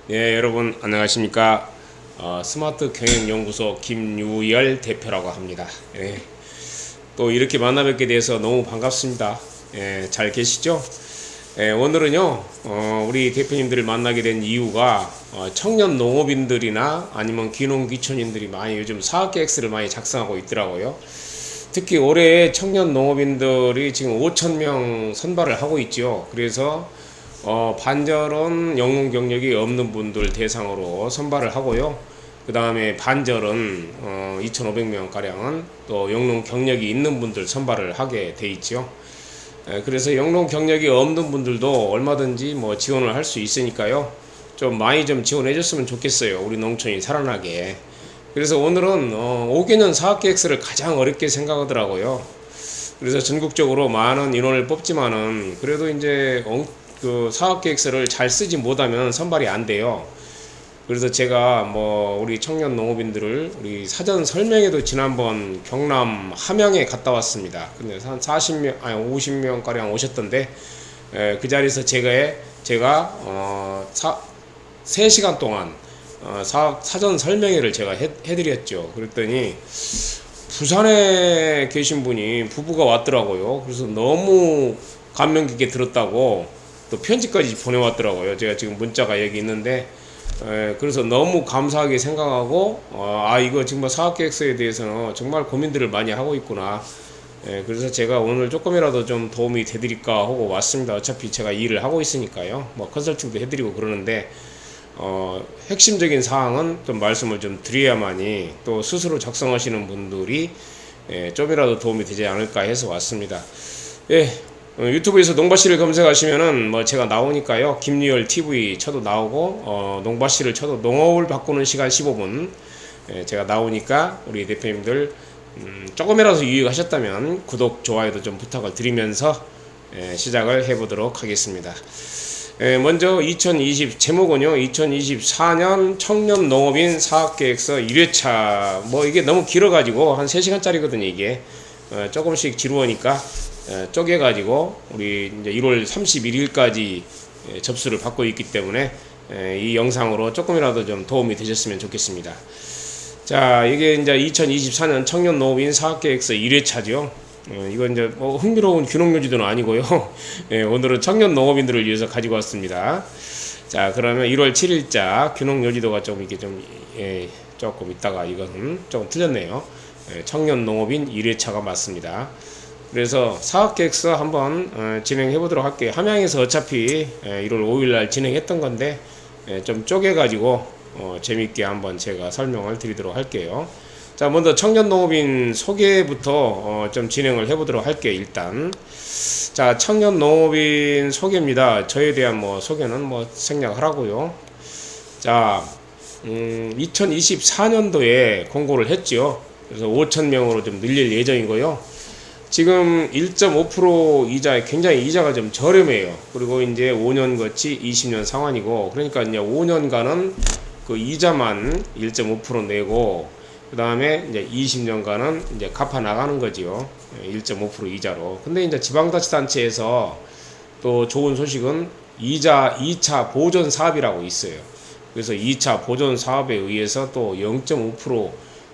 네, 여러분 안녕하십니까? 스마트 경영연구소 김유열 대표라고 합니다. 예, 또 이렇게 만나 뵙게 돼서 너무 반갑습니다. 예, 잘 계시죠? 예, 오늘은요, 우리 대표님들을 만나게 된 이유가 청년 농업인들이나 아니면 귀농귀촌인들이 많이 요즘 사업계획서를 많이 작성하고 있더라고요. 특히 올해 청년 농업인들이 지금 5천 명 선발을 하고 있죠. 그래서 반절은 영농 경력이 없는 분들 대상으로 선발을 하고요. 그 다음에 반절은 2,500명 가량은 또 영농 경력이 있는 분들 선발을 하게 돼 있죠. 그래서 영농 경력이 없는 분들도 얼마든지 뭐 지원을 할 수 있으니까요. 좀 많이 좀 지원해 줬으면 좋겠어요. 우리 농촌이 살아나게. 그래서 오늘은 5개년 사업계획서를 가장 어렵게 생각하더라고요. 그래서 전국적으로 많은 인원을 뽑지만은 그래도 이제 그 사업계획서를 잘 쓰지 못하면 선발이 안 돼요. 그래서 제가 뭐 우리 청년 농업인들을 우리 사전 설명회도 지난번 경남 함양에 갔다 왔습니다. 근데 한 40명 아니 50명 가량 오셨던데 그 자리에서 제가 3시간 동안 사전 설명회를 제가 해드렸죠. 그랬더니 부산에 계신 분이 부부가 왔더라고요. 그래서 너무 감명 깊게 들었다고 또 편지까지 보내왔더라고요. 제가 지금 문자가 여기 있는데 그래서 너무 감사하게 생각하고 이거 정말 사업계획서에 대해서는 정말 고민들을 많이 하고 있구나. 그래서 제가 오늘 조금이라도 좀 도움이 되드릴까 하고 왔습니다. 어차피 제가 일을 하고 있으니까요. 뭐 컨설팅도 해드리고 그러는데 핵심적인 사항은 좀 말씀을 좀 드려야만이 또 스스로 작성하시는 분들이 좀이라도 도움이 되지 않을까 해서 왔습니다. 예, 유튜브에서 농바씨를 검색하시면은 뭐 제가 나오니까요. 김유열 TV 쳐도 나오고 농바씨를 쳐도 농업을 바꾸는 시간 15분 제가 나오니까 우리 대표님들 조금이라도 유익하셨다면 구독, 좋아요도 좀 부탁을 드리면서 시작을 해보도록 하겠습니다. 먼저 제목은요 2024년 청년 농업인 사업계획서 1회차 뭐 이게 너무 길어가지고 한 3시간짜리거든요. 이게 조금씩 지루하니까 쪼개가지고 우리 이제 1월 31일까지 접수를 받고 있기 때문에 이 영상으로 조금이라도 좀 도움이 되셨으면 좋겠습니다. 자, 이게 이제 2024년 청년 농업인 사업계획서 1회차죠. 이건 이제 흥미로운 귀농요지도는 아니고요. 오늘은 청년 농업인들을 위해서 가지고 왔습니다. 자, 그러면 1월 7일자 귀농요지도가 좀 이렇게 좀 조금 있다가 이거는 조금 틀렸네요. 청년 농업인 1회차가 맞습니다. 그래서 사업계획서 한번 진행해 보도록 할게요. 함양에서 어차피 1월 5일날 진행했던 건데 좀 쪼개가지고 재밌게 한번 제가 설명을 드리도록 할게요. 자, 먼저 청년농업인 소개부터 좀 진행을 해보도록 할게요. 일단 자, 청년농업인 소개입니다. 저에 대한 뭐 소개는 뭐 생략하라고요. 자, 2024년도에 공고를 했죠. 그래서 5,000명으로 좀 늘릴 예정이고요. 지금 1.5% 이자, 굉장히 이자가 좀 저렴해요. 그리고 이제 5년 거치 20년 상환이고, 그러니까 이제 5년간은 그 이자만 1.5% 내고, 그 다음에 이제 20년간은 이제 갚아 나가는 거지요. 1.5% 이자로. 근데 이제 지방자치단체에서 또 좋은 소식은 이자 2차 보존 사업이라고 있어요. 그래서 2차 보존 사업에 의해서 또 0.5%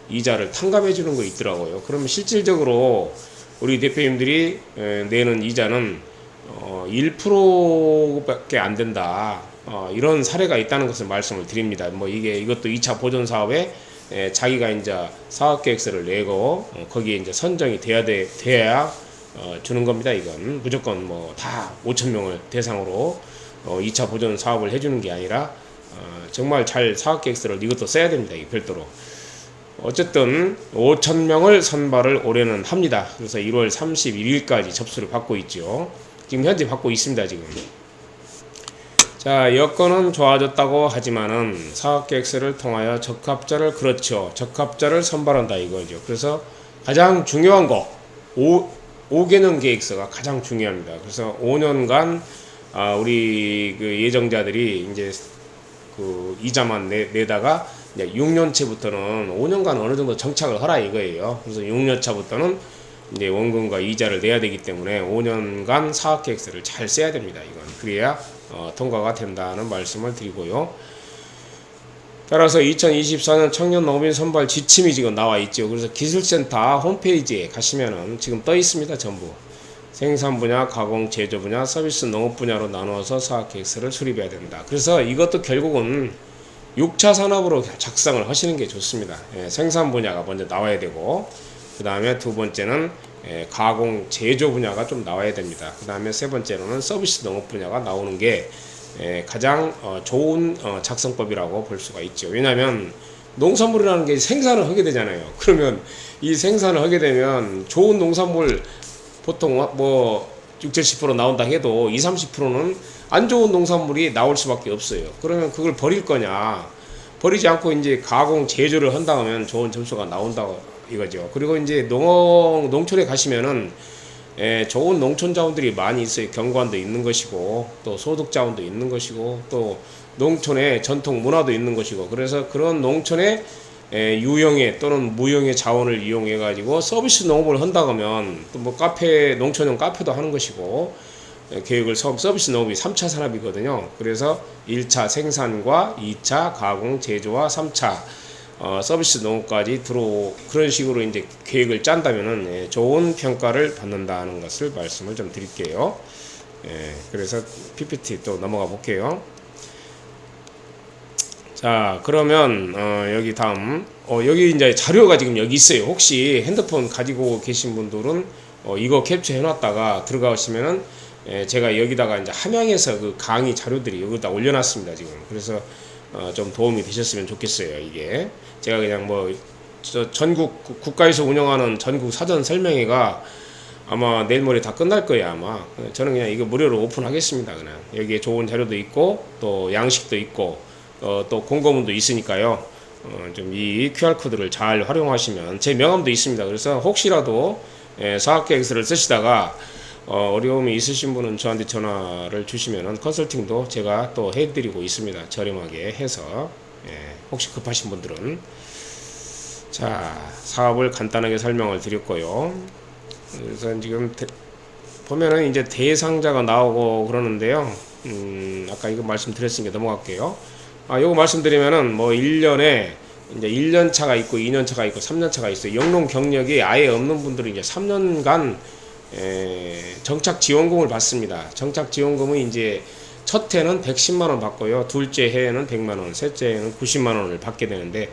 이자를 탕감해 주는 거 있더라고요. 그러면 실질적으로 우리 대표님들이 내는 이자는 1%밖에 안 된다. 이런 사례가 있다는 것을 말씀을 드립니다. 뭐 이것도 2차 보존 사업에 자기가 이제 사업계획서를 내고 거기에 이제 선정이 돼야 주는 겁니다. 이건 무조건 뭐 다 5,000명을 대상으로 2차 보존 사업을 해주는 게 아니라 정말 잘 사업계획서를 이것도 써야 됩니다. 이 별도로. 어쨌든 5,000명을 선발을 올해는 합니다. 그래서 1월 31일까지 접수를 받고 있죠. 지금 현재 받고 있습니다. 지금. 자, 여건은 좋아졌다고 하지만은 사업계획서를 통하여 적합자를 선발한다 이거죠. 그래서 가장 중요한 거 5개년 계획서가 가장 중요합니다. 그래서 5년간 우리 그 예정자들이 이제 그 이자만 내다가 이제 6년차부터는 5년간 어느 정도 정착을 하라 이거예요. 그래서 6년차부터는 이제 원금과 이자를 내야 되기 때문에 5년간 사업계획서를 잘 써야 됩니다. 이건 그래야 통과가 된다는 말씀을 드리고요. 따라서 2024년 청년 농민 선발 지침이 지금 나와 있죠. 그래서 기술센터 홈페이지에 가시면은 지금 떠 있습니다. 전부. 생산 분야, 가공, 제조 분야, 서비스 농업 분야로 나누어서 사업 계획서를 수립해야 된다. 그래서 이것도 결국은 6차 산업으로 작성을 하시는 게 좋습니다. 생산 분야가 먼저 나와야 되고, 그 다음에 두 번째는 가공, 제조 분야가 좀 나와야 됩니다. 그 다음에 세 번째로는 서비스 농업 분야가 나오는 게 가장 좋은 작성법이라고 볼 수가 있죠. 왜냐하면 농산물이라는 게 생산을 하게 되잖아요. 그러면 이 생산을 하게 되면 좋은 농산물 보통 뭐 60~70% 나온다 해도 20~30%는 안 좋은 농산물이 나올 수밖에 없어요. 그러면 그걸 버릴 거냐? 버리지 않고 이제 가공 제조를 한다면 좋은 점수가 나온다고 이거죠. 그리고 이제 농촌에 가시면은 좋은 농촌 자원들이 많이 있어요. 경관도 있는 것이고, 또 소득 자원도 있는 것이고, 또 농촌의 전통 문화도 있는 것이고, 그래서 그런 농촌의 유형의 또는 무형의 자원을 이용해 가지고 서비스 농업을 한다 그러면 또 뭐 카페, 농촌형 카페도 하는 것이고, 계획을 서비스 농업이 3차 산업이거든요. 그래서 1차 생산과 2차 가공 제조와 3차 서비스 농업까지 그런 식으로 이제 계획을 짠다면은 좋은 평가를 받는다는 것을 말씀을 좀 드릴게요. 그래서 PPT 또 넘어가 볼게요. 자, 그러면 여기 다음 여기 이제 자료가 지금 여기 있어요. 혹시 핸드폰 가지고 계신 분들은 이거 캡처해 놨다가 들어가시면은 제가 여기다가 이제 함양에서 그 강의 자료들이 여기다 올려놨습니다. 지금. 그래서 좀 도움이 되셨으면 좋겠어요. 이게 제가 그냥 뭐 전국 국가에서 운영하는 전국 사전 설명회가 아마 내일 모레 다 끝날 거예요. 아마 저는 그냥 이거 무료로 오픈하겠습니다. 그냥 여기에 좋은 자료도 있고 또 양식도 있고 또 공고문도 있으니까요. 좀 이 QR 코드를 잘 활용하시면 제 명함도 있습니다. 그래서 혹시라도 사업계획서를 쓰시다가 어려움이 있으신 분은 저한테 전화를 주시면은 컨설팅도 제가 또 해드리고 있습니다. 저렴하게 해서 혹시 급하신 분들은. 자, 사업을 간단하게 설명을 드렸고요. 그래서 지금 보면은 이제 대상자가 나오고 그러는데요. 아까 이거 말씀드렸으니까 넘어갈게요. 요거 말씀드리면은 뭐 1년에 이제 1년 차가 있고 2년 차가 있고 3년 차가 있어요. 영농 경력이 아예 없는 분들은 이제 3년간 정착 지원금을 받습니다. 정착 지원금은 이제 첫 해는 110만 원 받고요. 둘째 해에는 100만 원, 셋째 해에는 90만 원을 받게 되는데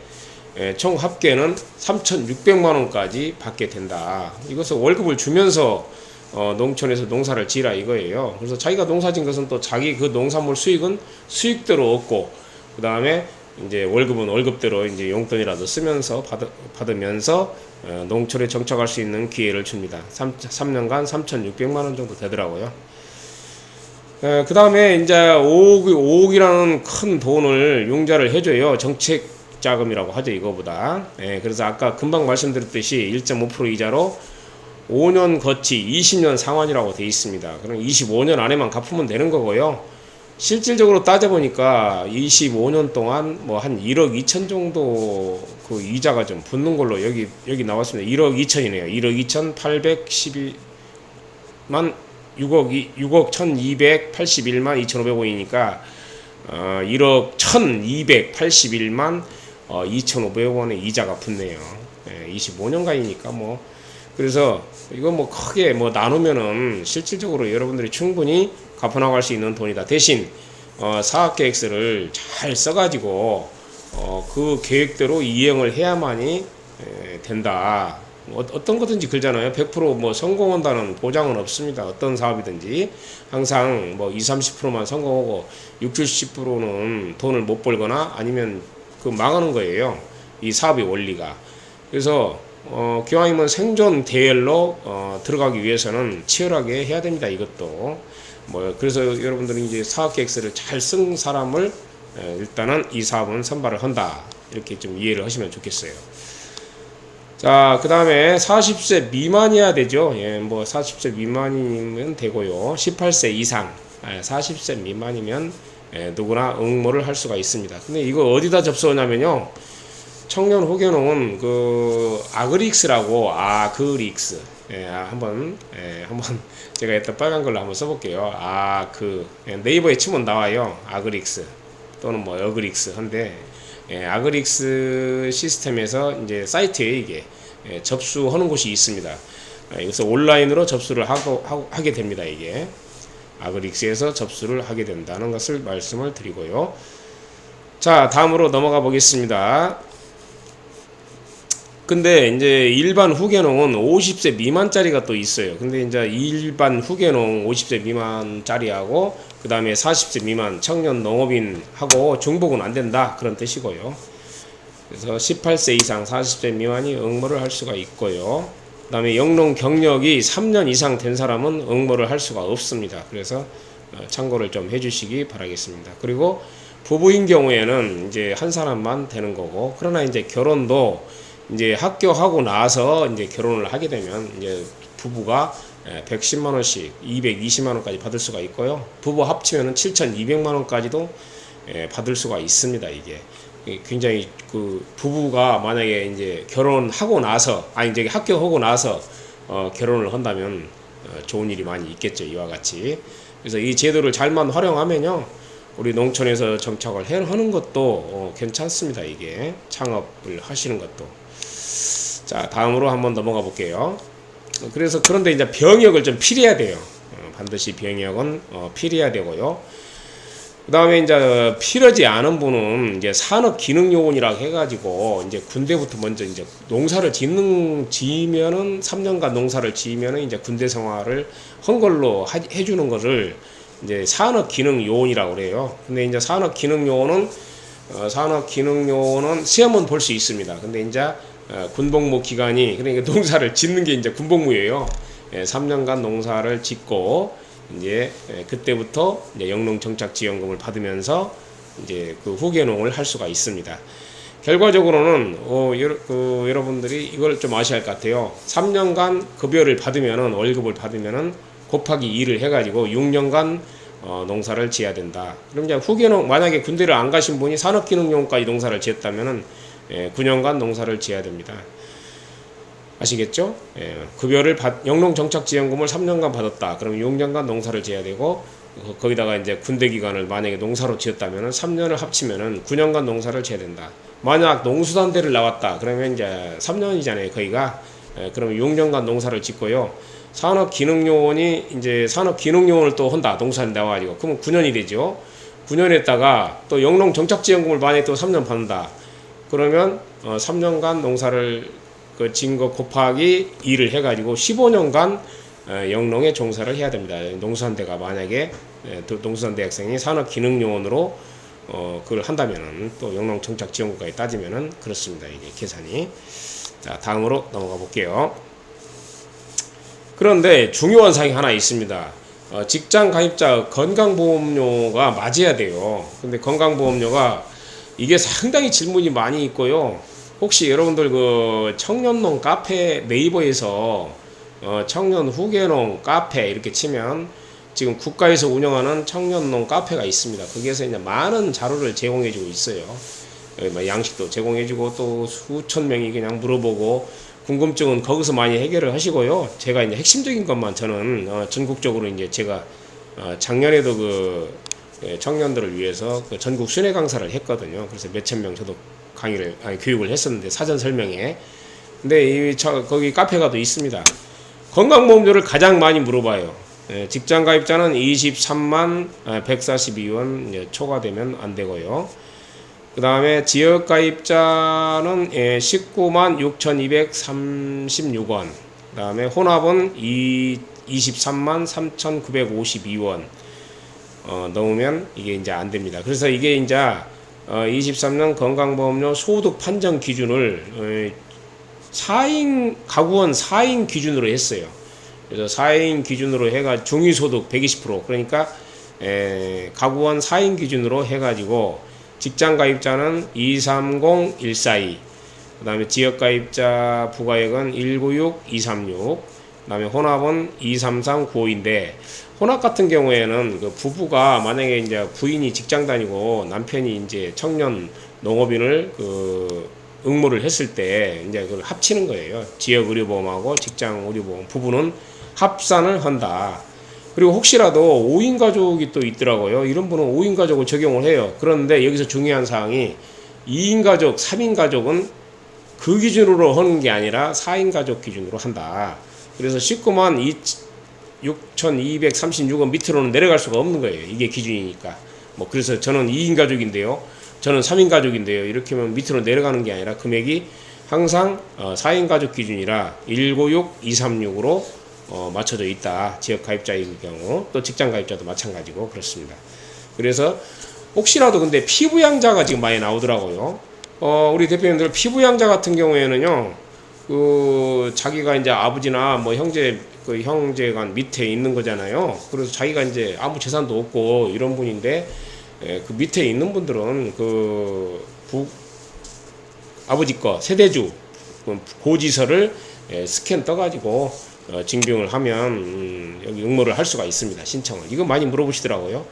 총 합계는 3,600만 원까지 받게 된다. 이것을 월급을 주면서 농촌에서 농사를 지라 이거예요. 그래서 자기가 농사진 것은 또 자기 그 농산물 수익은 수익대로 얻고, 그 다음에 이제 월급은 월급대로 이제 용돈이라도 쓰면서 받으면서 농촌에 정착할 수 있는 기회를 줍니다. 3년간 3,600만 원 정도 되더라고요. 그 다음에 이제 5억이라는 큰 돈을 융자를 해줘요. 정책 자금이라고 하죠, 이거보다. 그래서 아까 금방 말씀드렸듯이 1.5% 이자로 5년 거치 20년 상환이라고 되어 있습니다. 그럼 25년 안에만 갚으면 되는 거고요. 실질적으로 따져보니까 25년 동안 뭐 한 1억 2천 정도 그 이자가 좀 붙는 걸로 여기 나왔습니다. 1억 2천이네요. 1억 2,812만 6억 1,281만 2,500원이니까 1억 1,281만 2,500원의 이자가 붙네요. 25년간이니까 뭐. 그래서 이거 뭐 크게 뭐 나누면은 실질적으로 여러분들이 충분히 갚아나갈 수 있는 돈이다. 대신 사업계획서를 잘 써가지고 그 계획대로 이행을 해야만이 된다. 어떤 거든지 그러잖아요. 100% 성공한다는 보장은 없습니다. 어떤 사업이든지 항상 20~30%만 성공하고 60~70%는 돈을 못 벌거나 아니면 그 망하는 거예요. 이 사업의 원리가. 그래서 기왕이면 생존 대열로 들어가기 위해서는 치열하게 해야 됩니다. 이것도 그래서 여러분들은 이제 사업계획서를 잘 쓴 사람을 일단은 이 사업은 선발을 한다. 이렇게 좀 이해를 하시면 좋겠어요. 자, 그 다음에 40세 미만이어야 되죠. 40세 미만이면 되고요. 18세 이상, 40세 미만이면 누구나 응모를 할 수가 있습니다. 근데 이거 어디다 접수하냐면요. 청년 호계농은 그 아그릭스라고, 아그릭스. 한번 제가 일단 빨간 걸로 한번 써볼게요. 네이버에 치면 나와요. 아그릭스. 또는 뭐 어그릭스 한데, 아그릭스 시스템에서 이제 사이트에 이게 접수하는 곳이 있습니다. 그래서 온라인으로 접수를 하게 됩니다. 이게 아그릭스에서 접수를 하게 된다는 것을 말씀을 드리고요. 자, 다음으로 넘어가 보겠습니다. 근데 이제 일반 후계농은 50세 미만짜리가 또 있어요. 근데 이제 일반 후계농 50세 미만짜리하고 그 다음에 40세 미만 청년 농업인하고 중복은 안 된다, 그런 뜻이고요. 그래서 18세 이상 40세 미만이 응모를 할 수가 있고요. 그 다음에 영농 경력이 3년 이상 된 사람은 응모를 할 수가 없습니다. 그래서 참고를 좀 해주시기 바라겠습니다. 그리고 부부인 경우에는 이제 한 사람만 되는 거고, 그러나 이제 결혼도 이제 학교하고 나서 이제 결혼을 하게 되면 이제 부부가 110만 원씩 220만 원까지 받을 수가 있고요. 부부 합치면은 7,200만 원까지도 받을 수가 있습니다. 이게 굉장히 그 부부가 만약에 이제 결혼하고 나서, 아니 이제 학교하고 나서 결혼을 한다면 좋은 일이 많이 있겠죠. 이와 같이. 그래서 이 제도를 잘만 활용하면요, 우리 농촌에서 정착을 하는 것도 괜찮습니다. 이게 창업을 하시는 것도. 자, 다음으로 한번 넘어가 볼게요. 그래서 그런데 이제 병역을 좀 필요해야 돼요. 반드시 병역은 필요해야 되고요. 그 다음에 이제 필요하지 않은 분은 이제 산업기능요원이라고 해가지고 이제 군대부터 먼저 이제 농사를 지면은 3년간 농사를 지면은 이제 군대 생활을 한 걸로 해주는 것을 이제 산업기능요원이라고 그래요. 근데 이제 산업기능요원은 시험은 볼 수 있습니다. 근데 이제 군복무 기간이, 그러니까 농사를 짓는 게 이제 군복무예요. 3년간 농사를 짓고 이제 그때부터 이제 영농정착지원금을 받으면서 이제 그 후계농을 할 수가 있습니다. 결과적으로는 여러분들이 이걸 좀 아셔야 할 것 같아요. 3년간 급여를 받으면은, 월급을 받으면은 곱하기 2를 해가지고 6년간 농사를 지어야 된다. 그럼 이제 후계농, 만약에 군대를 안 가신 분이 산업기능요원까지 농사를 지었다면은 9년간 농사를 지어야 됩니다. 아시겠죠? 급여를 영농정착지원금을 3년간 받았다. 그럼 6년간 농사를 지어야 되고, 거기다가 이제 군대 기간을 만약에 농사로 지었다면은 3년을 합치면은 9년간 농사를 지어야 된다. 만약 농수산대를 나왔다. 그러면 이제 3년이잖아요, 거기가. 그러면 6년간 농사를 짓고요. 산업기능요원이 이제 산업기능요원을 또 한다. 농사에 나와가지고. 그러면 9년이 되죠. 9년 했다가 또 영농정착지원금을 만약에 또 3년 받는다. 그러면 3년간 농사를 진 거 곱하기 2를 해가지고 15년간 영농에 종사를 해야 됩니다. 농수산대가 만약에 농수산대 학생이 산업기능요원으로 그걸 한다면은, 또 영농정착지원금까지 따지면은 그렇습니다. 이게 계산이. 자, 다음으로 넘어가 볼게요. 그런데 중요한 사항이 하나 있습니다. 직장 가입자 건강보험료가 맞아야 돼요. 근데 건강보험료가 이게 상당히 질문이 많이 있고요. 혹시 여러분들 그 청년농 카페 네이버에서 청년 후계농 카페 이렇게 치면 지금 국가에서 운영하는 청년농 카페가 있습니다. 거기에서 이제 많은 자료를 제공해주고 있어요. 양식도 제공해주고 또 수천 명이 그냥 물어보고, 궁금증은 거기서 많이 해결을 하시고요. 제가 이제 핵심적인 것만 저는 전국적으로 이제 제가 작년에도 그 청년들을 위해서 그 전국 순회 강사를 했거든요. 그래서 몇천 명 저도 교육을 했었는데, 사전 설명에. 근데 거기 카페가 또 있습니다. 건강보험료를 가장 많이 물어봐요. 직장 가입자는 23만 142원 초과되면 안 되고요. 그 다음에 지역 가입자는 19만 6,236원. 그 다음에 혼합은 23만 3,952원 넘으면 이게 이제 안 됩니다. 그래서 이게 이제 23년 건강보험료 소득 판정 기준을 4인 가구원 4인 기준으로 했어요. 그래서 4인 기준으로 해가 중위소득 120%, 그러니까 가구원 4인 기준으로 해가지고 직장 가입자는 230142, 그 다음에 지역 가입자 부가액은 196 236, 그 다음에 혼합은 23395인데, 혼합 같은 경우에는 그 부부가 만약에 이제 부인이 직장 다니고 남편이 이제 청년 농업인을 응모를 했을 때 이제 그걸 합치는 거예요. 지역 의료보험하고 직장 의료보험 부부는 합산을 한다. 그리고 혹시라도 5인 가족이 또 있더라고요. 이런 분은 5인 가족을 적용을 해요. 그런데 여기서 중요한 사항이 2인 가족, 3인 가족은 그 기준으로 하는 게 아니라 4인 가족 기준으로 한다. 그래서 19만 6,236원 밑으로는 내려갈 수가 없는 거예요. 이게 기준이니까. 뭐 그래서 저는 2인 가족인데요. 저는 3인 가족인데요. 이렇게 하면 밑으로 내려가는 게 아니라 금액이 항상 4인 가족 기준이라 196, 236으로 맞춰져 있다. 지역 가입자의 경우 또 직장 가입자도 마찬가지고 그렇습니다. 그래서 혹시라도 근데 피부양자가 지금 많이 나오더라고요. 우리 대표님들 피부양자 같은 경우에는요, 자기가 이제 아버지나 뭐 형제가 밑에 있는 거잖아요. 그래서 자기가 이제 아무 재산도 없고 이런 분인데, 그 밑에 있는 분들은 아버지 거 세대주 고지서를 스캔 떠가지고 증빙을 하면 여기 응모를 할 수가 있습니다. 신청을. 이거 많이 물어보시더라고요.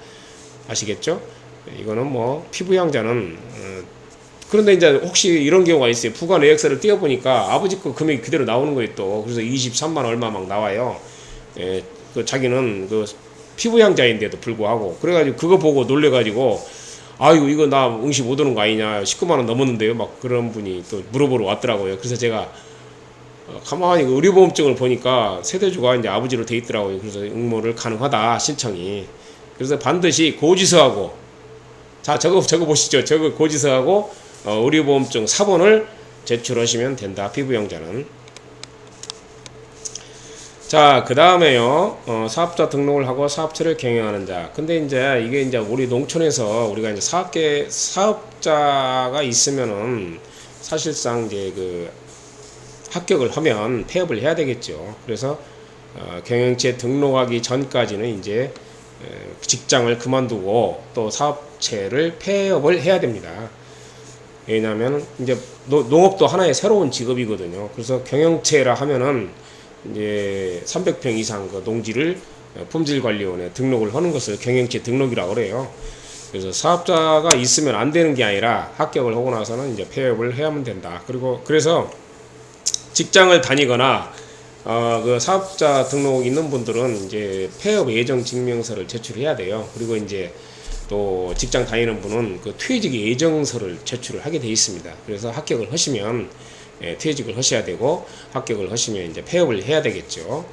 아시겠죠? 이거는 뭐 피부양자는 그런데 이제 혹시 이런 경우가 있어요. 부가 내역서를 띄워보니까 아버지 거 금액이 그대로 나오는 거예요 또. 그래서 23만 얼마 막 나와요. 자기는 피부양자인데도 불구하고. 그래가지고 그거 보고 놀래가지고 아이고 이거 나 응시 못 오는 거 아니냐. 19만 원 넘었는데요. 막 그런 분이 또 물어보러 왔더라고요. 그래서 제가 가만히 의료보험증을 보니까 세대주가 이제 아버지로 돼 있더라고요. 그래서 응모를 가능하다 신청이. 그래서 반드시 고지서하고 자 저거 보시죠. 저거 고지서하고 의료보험증 사본을 제출하시면 된다. 피부양자는. 자, 그 다음에요. 사업자 등록을 하고 사업체를 경영하는 자. 근데 이제 이게 이제 우리 농촌에서 우리가 이제 사업자가 있으면은 사실상 이제 합격을 하면 폐업을 해야 되겠죠. 그래서 경영체 등록하기 전까지는 이제 직장을 그만두고 또 사업체를 폐업을 해야 됩니다. 왜냐하면 이제 농업도 하나의 새로운 직업이거든요. 그래서 경영체라 하면은 이제 300평 이상 농지를 품질관리원에 등록을 하는 것을 경영체 등록이라고 그래요. 그래서 사업자가 있으면 안 되는 게 아니라 합격을 하고 나서는 이제 폐업을 해야만 된다. 그래서 직장을 다니거나 사업자 등록 있는 분들은 이제 폐업 예정 증명서를 제출해야 돼요. 그리고 이제 또 직장 다니는 분은 퇴직 예정서를 제출을 하게 돼 있습니다. 그래서 합격을 하시면 퇴직을 하셔야 되고 합격을 하시면 이제 폐업을 해야 되겠죠.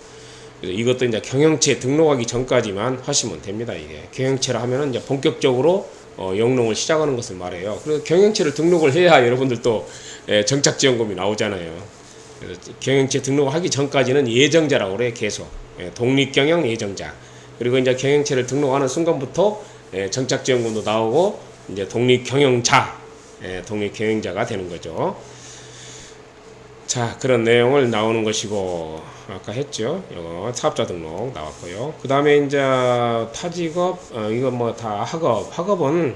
그래서 이것도 이제 경영체 등록하기 전까지만 하시면 됩니다. 이게 경영체라 하면은 이제 본격적으로 영농을 시작하는 것을 말해요. 그래서 경영체를 등록을 해야 여러분들도 정착지원금이 나오잖아요. 그래서 경영체 등록하기 전까지는 예정자라고 그래요. 계속 독립경영 예정자. 그리고 이제 경영체를 등록하는 순간부터 정착지원금도 나오고 이제 독립경영자, 독립경영자가 되는 거죠. 자, 그런 내용을 나오는 것이고 아까 했죠. 이거 사업자 등록 나왔고요. 그 다음에 이제 타직업, 이거 뭐 다 학업은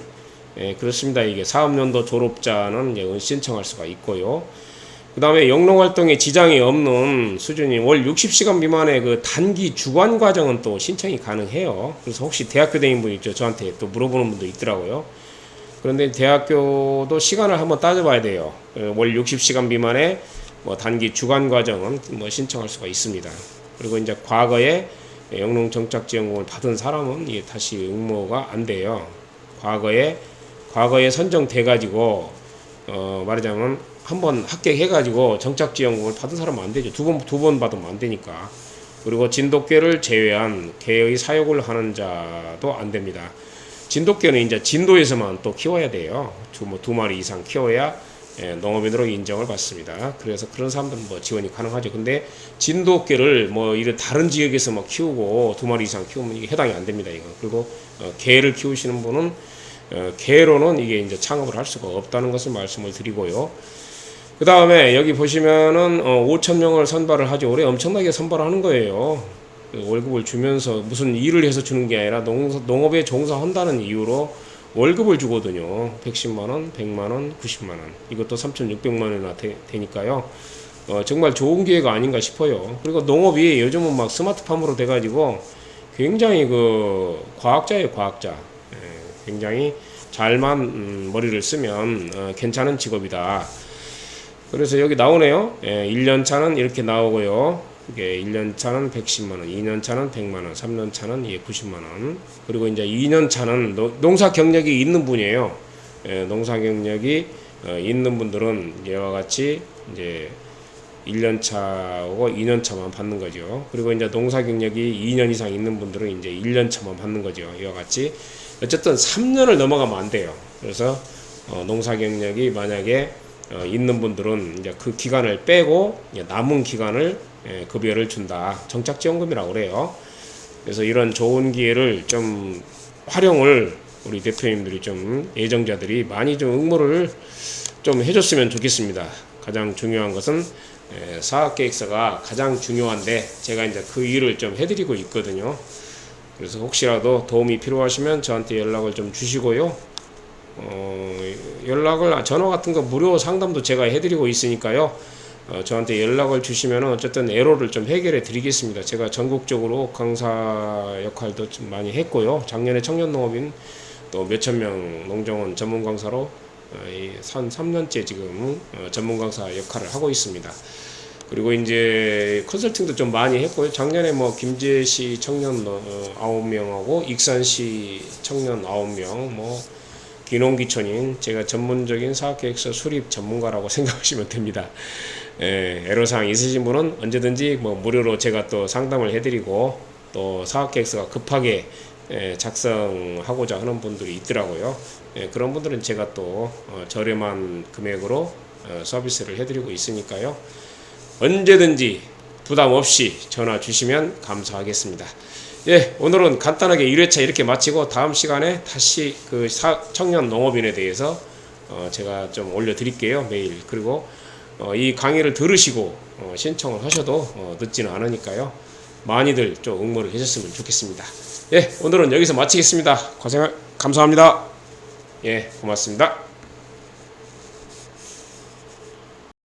그렇습니다. 이게 사업연도 졸업자는 이제 신청할 수가 있고요. 그 다음에 영농활동에 지장이 없는 수준이 월 60시간 미만의 단기 주관 과정은 또 신청이 가능해요. 그래서 혹시 대학교 다닌 분 있죠. 저한테 또 물어보는 분도 있더라고요. 그런데 대학교도 시간을 한번 따져봐야 돼요. 월 60시간 미만의 단기 주관 과정은 신청할 수가 있습니다. 그리고 이제 과거에 영농정착지원금을 받은 사람은 이게 다시 응모가 안 돼요. 과거에 선정돼 가지고 말하자면 한번 합격해가지고 정착지원금을 받은 사람은 안 되죠. 두 번 받으면 안 되니까. 그리고 진돗개를 제외한 개의 사육을 하는 자도 안 됩니다. 진돗개는 이제 진도에서만 또 키워야 돼요. 두 마리 이상 키워야 농업인으로 인정을 받습니다. 그래서 그런 사람들은 지원이 가능하죠. 근데 진돗개를 이런 다른 지역에서 키우고 두 마리 이상 키우면 이게 해당이 안 됩니다. 이거. 그리고 개를 키우시는 분은 개로는 이게 이제 창업을 할 수가 없다는 것을 말씀을 드리고요. 그 다음에 여기 보시면은 5,000명을 선발을 하죠. 올해 엄청나게 선발하는 거예요. 월급을 주면서 무슨 일을 해서 주는 게 아니라 농업에 종사한다는 이유로 월급을 주거든요. 110만원, 100만원, 90만원. 이것도 3,600만원이나 되니까요. 정말 좋은 기회가 아닌가 싶어요. 그리고 농업이 요즘은 막 스마트팜으로 돼가지고 굉장히 과학자예요, 과학자. 굉장히 잘만 머리를 쓰면 괜찮은 직업이다. 그래서 여기 나오네요. 1년차는 이렇게 나오고요. 이게 1년 차는 110만 원, 2년 차는 100만 원, 3년 차는 90만 원. 그리고 이제 2년 차는 농사 경력이 있는 분이에요. 예, 농사 경력이 있는 분들은 이와 같이 이제 1년 차하고 2년 차만 받는 거죠. 그리고 이제 농사 경력이 2년 이상 있는 분들은 이제 1년 차만 받는 거죠. 이와 같이 어쨌든 3년을 넘어가면 안 돼요. 그래서 농사 경력이 만약에 있는 분들은 이제 그 기간을 빼고 남은 기간을 급여를 준다. 정착지원금이라고 그래요. 그래서 이런 좋은 기회를 좀 활용을 우리 대표님들이 좀 예정자들이 많이 좀 응모를 좀 해줬으면 좋겠습니다. 가장 중요한 것은 사업계획서가 가장 중요한데 제가 이제 그 일을 좀 해드리고 있거든요. 그래서 혹시라도 도움이 필요하시면 저한테 연락을 좀 주시고요. 전화 같은 거 무료 상담도 제가 해드리고 있으니까요. 저한테 연락을 주시면 어쨌든 애로를 좀 해결해 드리겠습니다. 제가 전국적으로 강사 역할도 좀 많이 했고요. 작년에 청년농업인 또 몇천 명 농정원 전문 강사로 3년째 지금 전문 강사 역할을 하고 있습니다. 그리고 이제 컨설팅도 좀 많이 했고요. 작년에 뭐 김제시 청년 9명하고 익산시 청년 9명, 뭐 귀농귀촌인 제가 전문적인 사업계획서 수립 전문가라고 생각하시면 됩니다. 애로사항 있으신 분은 언제든지 뭐 무료로 제가 또 상담을 해드리고 또 사업계획서가 급하게 작성하고자 하는 분들이 있더라고요. 그런 분들은 제가 또 저렴한 금액으로 서비스를 해드리고 있으니까요. 언제든지 부담 없이 전화 주시면 감사하겠습니다. 예, 오늘은 간단하게 1회차 이렇게 마치고 다음 시간에 다시 그 청년 농업인에 대해서 제가 좀 올려드릴게요. 메일. 그리고 이 강의를 들으시고 신청을 하셔도 늦지는 않으니까요. 많이들 좀 응모를 해줬으면 좋겠습니다. 예, 오늘은 여기서 마치겠습니다. 감사합니다. 예, 고맙습니다.